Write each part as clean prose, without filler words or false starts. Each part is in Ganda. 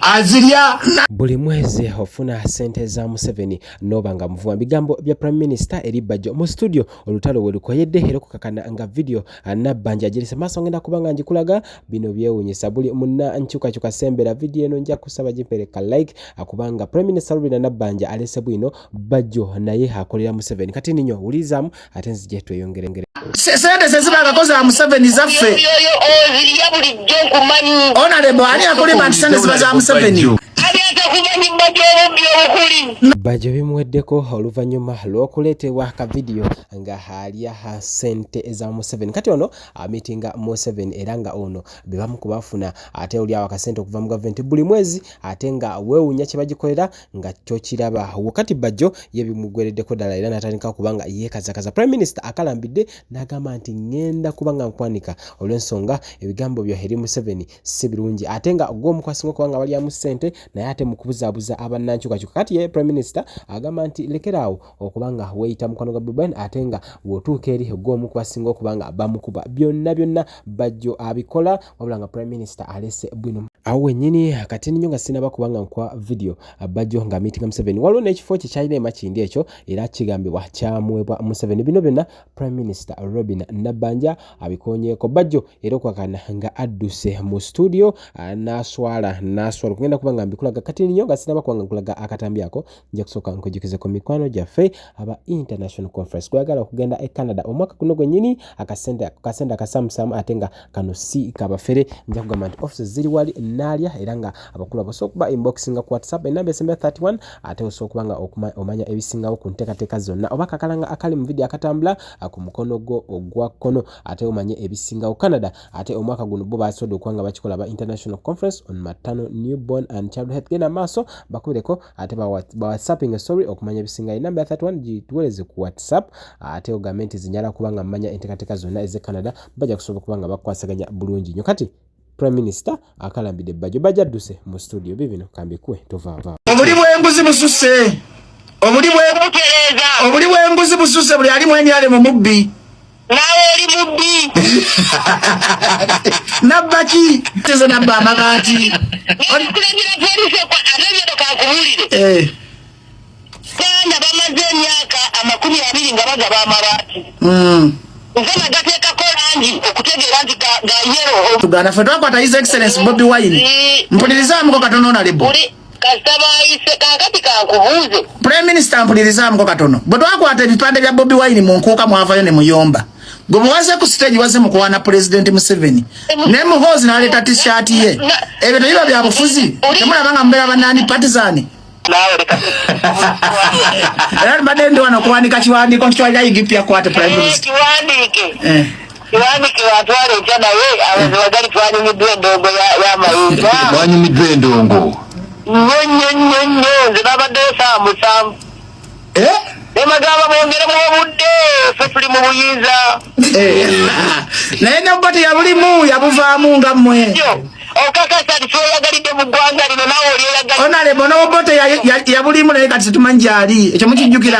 Azirya buli mwezi ofuna sente za Museveni nobanga muvuma bigambo bya Prime Minister eri Bajjo mu studio olutalo welukoyedde era kukakana nga video Nabanjja agirise maaso ngenda kubanga njikulaga bino byewunyisa buli munna nkyuka sembera video eno nja kusaba gipereka like akubanga Prime Minister Nabanjja alese bwino Bajjo naye akolera Museveni kati ninyo ulizamu ate nzije tweyongerengere Sente sezibaga koza Museveni zaffe Honorable ani akulima sente zibaza Museveni Bajjo bimweddeko oluvanyuma lw'okuleetebwa ka video nga haliya sente eza Museveni kati ono meetinga Museveni era nga ono bebamu kubafuna ate oli awa kasente okuva mu government buli mwezi ate nga weewunya kye bagikolera nga kyo kiraba wakati Bajjo yebimugwereddeko ddala era natandika kubanga yeekazakaza Prime Minister akalambidde n'agamba nti ngenda kubanga nkwanika olw'ensonga ebigambo byo eri Museveni si birungi ate nga gw'omukwasinga kubanga balyamu sente naye ate mu kubuzaabuza abannankyukakyuka kati ye Prime Minister agamba nti lekeraawo okubanga weeyita mukwano gwa Bobi ate nga bw'otuuka eri gw'omu kubasinga okubanga bamukuba byonna Bajjo abikola wabula nga Prime Minister alese bwino awo wennyini kati ninyo nga sinaba kubanga nkwa video Bajjo nga meetinga Museveni waliwo n'ekifo kye kyalina emakindi ekyo era kigambibwa kyamwebwa Museveni bino byonna Prime Minister Nabanjja abikonyeeko Bajjo era okwakana nga adduse mu studio naswala kugenda kubanga mbikulaga kati ninyo nga sinaba kubanga nkulaga akatambi ako nja kusooka nkujjukize ku mikwano gyaffe aba international conference kwagala okugenda e Canada omwaka guno gwennyini akasente akasamusamu ate nga kano si kabafere nja kugamba nti offices ziri wali naalya era nga abakulu abasobola okuba inboxinga ku WhatsApp enamba esembe 31 ate osobola kubanga omanya ebisingawo ku nteekateeka zonna oba kakalanga akali mu video akatambula ku mukono gwo ogwa kkono ate omanye ebisingawo Canada ate omwaka guno bo basobodde okubanga bakikola ba international conference on maternal newborn and child health genda maaso bakubireko ate ba whatsapping story okumanya ebisingawo enamba ya 31 gituweereze ku WhatsApp ate ogambe nti zinyala kubanga mmanya enteekateeka zonna ez'e Canada bajja kusobola kubanga bakwasaganya bulungi nnyo kati Prime Minister akalambidde Bajjo bajadduse mu studio bibino kambikwe tovaava obuli bw'enguzi bususe obuli bw'enguzi bususe buli ali mweni ale mu mubbi nawe oli mubbi Nabaki teze nabba amagaati kulengera polisi kwa arebero kakubulire kanda bamaze emyaka 20 nga bagaba amabati Nsema gateekako langi okutegeera nti ga yero tugana ffe twakwata His Excellency Bobi Wine mpulirizamuko katono Honorable kasitama ayise kakati kankubuuze Prime Minister mpulirizamuko katono bwe twakwata ebipande bya Bobi Wine mu nkuuka mwavayo ne muyomba gwe muwaze ku stage waze mukuwana President Museveni ne muhozi n'aleeta t-shirt ye ebyo tebiba bya bufuzi temulabanga mbeera bannani partisan era mbadde ndi wano okuwanika kiwandiiko nkitwalira Igipya kwate Prime Minister kiwandiike watwala ekya naye abantu bagali twanyumiddwa endongo ya Mayinja banyumiddwa endongo nnyo nze babaddeyo saa musanvu emagamba mwongeremu obudde ffe tuli mu buyinza naye nobbote yabulimu yabuvaamu nga mmwe okakasa nti tweyagalidde mu ggwanga lino nawe olyeyagalidde Honorable n'obbote yabulimu naye kati situmanyi gyali ekyo mukijjukira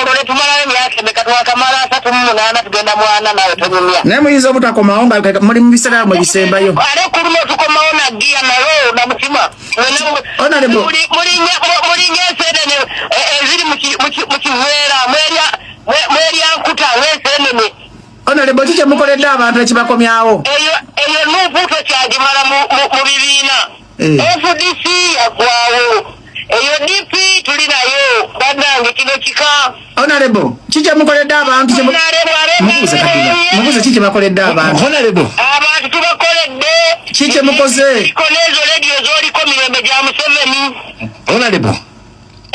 olwo ne tumalayo emyaka emeka twakamala 38 tugenda 4 nawe tonyumya naye muyinza obutakomawo nga muli mu biseera mwe bisembayo ale kuluma otukomawo nagiya nayo namutima Honorable mulinnya ensenene eziri mu kiveera mweryankuta ng'ensenene Honorable kiki mukoledde abantu ekibakomyawo eyo nuupuuto kyagimala mu bibiina FDC yagwawo eyo DP tuli nayo bannange kino kika Honorable kiki mukoledde abantu mubuze kiki bakoledde abantu Honorable abantu tubakoledde kiki mukoze konezo radio zoliko mirembe gya Museveni Honorable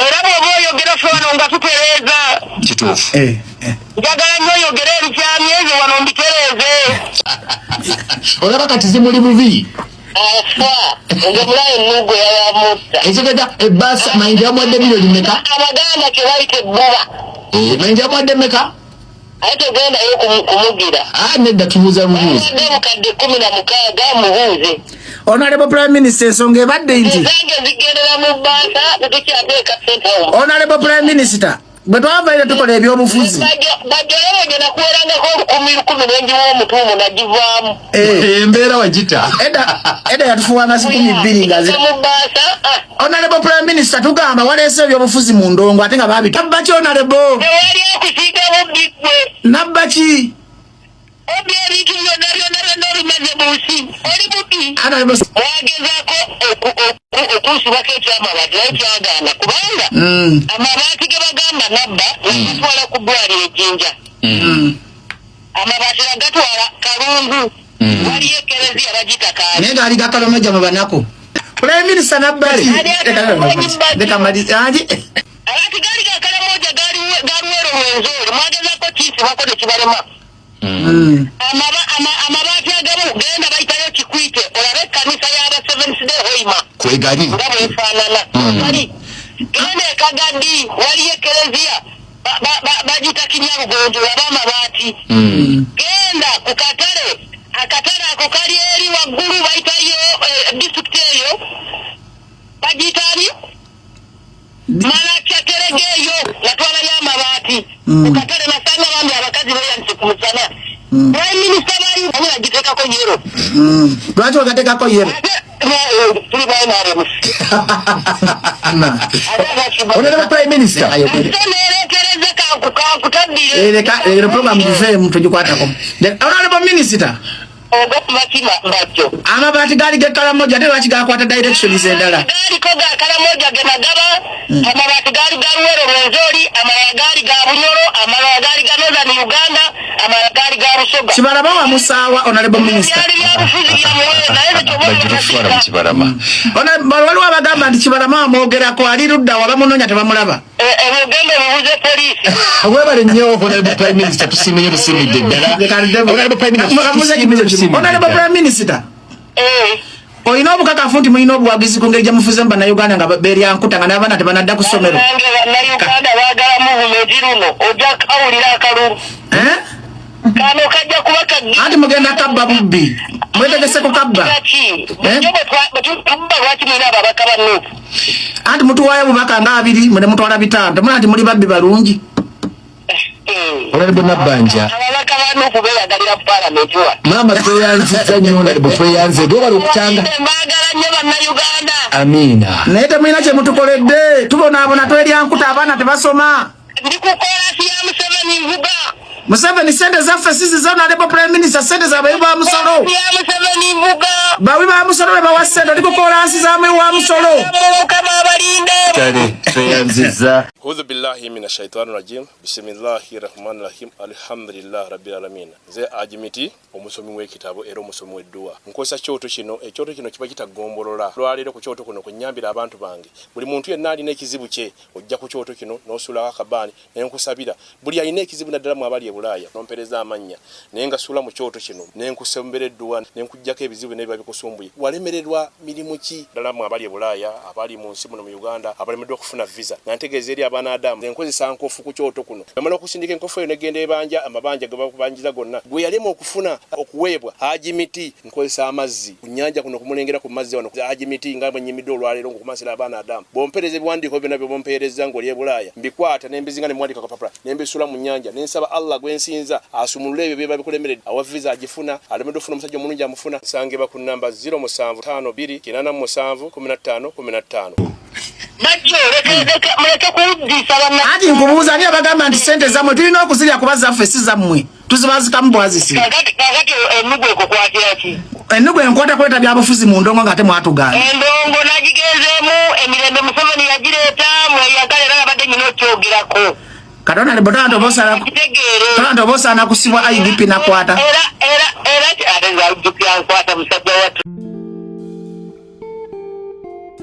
era bw'oba oyogera ffe wano nga tutereeza kituufu njagala nnyo oyogera ebikyamye ebyo wano mbitereeze olaba kati zimuli bubi nze mulayo nnugo yayamutta ekigenda ebbasa Mayinja yamwadde miliyoni meka abaganda kye bayita ebbuba Mayinja yamwadde meka aye togendayo kumugira nedda tubuuza bubuuzi adde mukadde 16 mubuuze Honorable Prime Minister ensonga ebadde nti zange zigendera mu bbaasa tetukyateeka sente Honorable Prime Minister bwe twavaire tukola ebyobufuzi Bajjo yewe nakuwerangako 10,000 nengi w'omutuumu nagivaamu. Embeera wagita. Edda yatufuwanga 2,000 ngazi. Honorable Prime Minister tugamba waleese ebyobufuzi mu ndongo ate nga babita. Nabbaki Honorable? Tewali okusiiga bubbi gwe. Nabbaki? Obbi ebintu byonna bimaze mu nsi. Oli bubbi. Honorable wagezaako okunsibako ekyamabaati naye kyagaana kubanga amabaati ge bagamba nabba nagatwala ku ddwaliro Ejjinja. Amabaati nagatwala Kalungu. Waliyo ekereziya bagita Kaali. naye gaali gakalomejja mu banako. Prime Minister Nabbali. Leka malize. Abaati gaali gakalamoja gaaliwero Rwenzori mwagezaako kinsibako ne kibalema. Amabaati agamu genda bayitayo Kikwite olabe ekkanisa y'aba Seventh Day Hoima. Kwegali. Nga bwefaanana. Genda e Kagadi waliyo ekereziya bagita Kinyabugonjo oba amabaati. Genda ku katale akatale ako kali eri waggulu bayitayo disitulikiti eyo bagitani Malakyaterege eyo natwalayo amabaati ku katale nasanga bambi abakazi beyanise ku musana. Prime Minister bali ani agiteekako yero. Lwaki wagateekako yero? Tuli bainaremusi. Honorable Prime Minister. Nerekereze kakutaddire. Leka program gifeemu tugikwatako. Honorable Minister. Ogokumakima Bajjo. Amabaati gaali gekalamoja ate lwaki gakwata directions endala? Gaaliko gakalamoja ge nagaba. Amabaati gaali galuwero Rwenzori, amalala gaali ga Bunyoro, amalala gaali ga Northern Uganda, amalala gaali ga Busoga. Kibalama wa Musaawa Honorable Minister. Waliwo abagamba nti Kibalama amwogerako ali ludda waba munoonya tebamulaba. Ebugende bubuze poliisi. Webale nnyo Honorable Prime Minister tusiimye busiimidde ddala. Honorable Prime Minister. Honorable Prime Minister. Oyina obukakafu nti muyina obuwagizi ku ngeri gye mufuze mu Bannayuganda nga beeryankuta nga n'abaana tebanadda ku ssomero. Bannayuganda baagala muvumenti luno ojja kawulira akalulu. Kano kajja kuba kaddi. Anti mugenda kabba bubbi. Mwetegese ku kabba. Lwaki mwina ababaka bannuupu? Anti mutuwaayo bubaka nga 2 mune mutwala 5. Temuna nti muli babbi balungi. Honorable Nabanjja. Ababaka bannuupu beeyagalira mu Parliament wa. Maama tweyanzizza nnyo Honorable tweyanze. Gwebala okukyanga. Baagala nnyo Bannayuganda. Amiina. Naye temulina kye mutukoledde. Tubonaabona tweryankuta abaana tebasoma. Ndi ku koolasi ya Museveni nvuga. Museveni sente zaffe sizizo Honorable Prime Minister sente zabayi ba musolo. Ya Museveni nvuga. Bawi ba musolo be bawa sente ndi ku koolasi za mwe wa musolo. Mukama abalinde. Kale tweyanzizza. A'udhu billahi minash shaitani rajim. Bismillahir rahmanir rahim. Alhamdulillah rabbil alamin. Nze Ajimiti omusomi w'ekitabo era omusomi w'edduwa. Nkosa kyoto kino ekyoto kino kiba kitagombolola. Lwaliro ku kyoto kuno kunyambira abantu bange. Buli muntu yenna alina ekizibu kye ojja ku kyoto kino n'osula akabani n'enkusabira. Buli alina ekizibu naddala mu abali e Bulaaya nompereza amannya naye nga sula mu kyoto kino n'enkusembera edduwa n'enkujjako ebizibu n'ebiba bikusumbuye. Walemererwa mirimu ki ddala mu abali e Bulaaya abali mu nsi muno mu Uganda abalemeddwa okufuna visa. Nantegeeza eri abaana Adamu enkozesa nkofu ku kyoto kuno. Yamala okusindika enkofu eyo negenda ebanja amabanja ge bakubanjiza gonna. Gwe yalema okufuna okuweebwa Ajimiti nkozesa amazzi ku nnyanja kuno kumulengera ku mazzi wano Ajimiti nga bwenyimidde olwaleero ngokumasira abaana Adamu. Bompereza ebiwandiiko byonna bye bompereza ng'oli e Bulaaya mbikwata n'embizinga ne mwandika kapapula n'embisula mu nnyanja n'ensaba Allah gwensinza asumulule ebyo byeba bikulemeredde awa visa agifuna alemedde ofuna omusajja omulungi amufuna nsangeba ku namba 0752871515. Bajjo muleke kuwuddisa banna. Anti nkubuuza ani abagamba nti sente zammwe tulina okuzirya kuba zaffe si zammwe tuzibazikamu bwazisi. Kakati ennugu ekukwatira ki? Ennugu enkwata kweta byabufuzi mu ndongo nga tematugana. Endongo nagigezeemu emirembe Museveni yagireeta mweyagala era yabadde nyina okyogerako. Katona libotana tobosa kusibwa IDP nakwata. Era ate IDP ankwata musajja watu.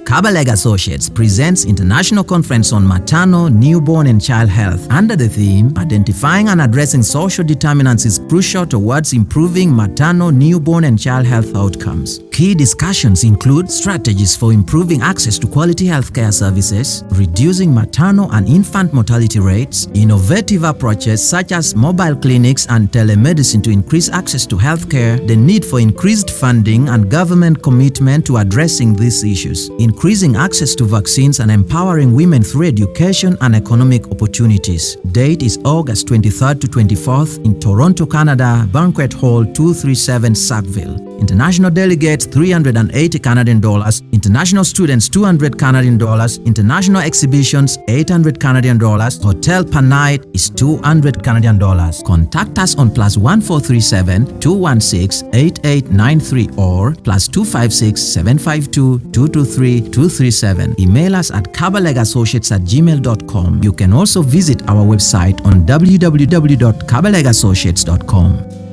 Kabaleg Associates presents International Conference on Maternal, Newborn and Child Health under the theme Identifying and Addressing Social Determinants is Crucial Towards Improving Maternal, Newborn and Child Health Outcomes. Key discussions include strategies for improving access to quality healthcare services, reducing maternal and infant mortality rates, innovative approaches such as mobile clinics and telemedicine to increase access to healthcare, the need for increased funding and government commitment to addressing these issues, increasing access to vaccines and empowering women through education and economic opportunities. Date is August 23rd to 24th in Toronto, Canada, Banquet Hall 237 Sackville. International delegates $380 Canadian, international students $200 Canadian, international exhibitions $800 Canadian, hotel per night is $200 Canadian. Contact us on +1437 216 8893 or +256 752 223 237. Email us at kabalegassociates@gmail.com. You can also visit our website on www.kabalegassociates.com.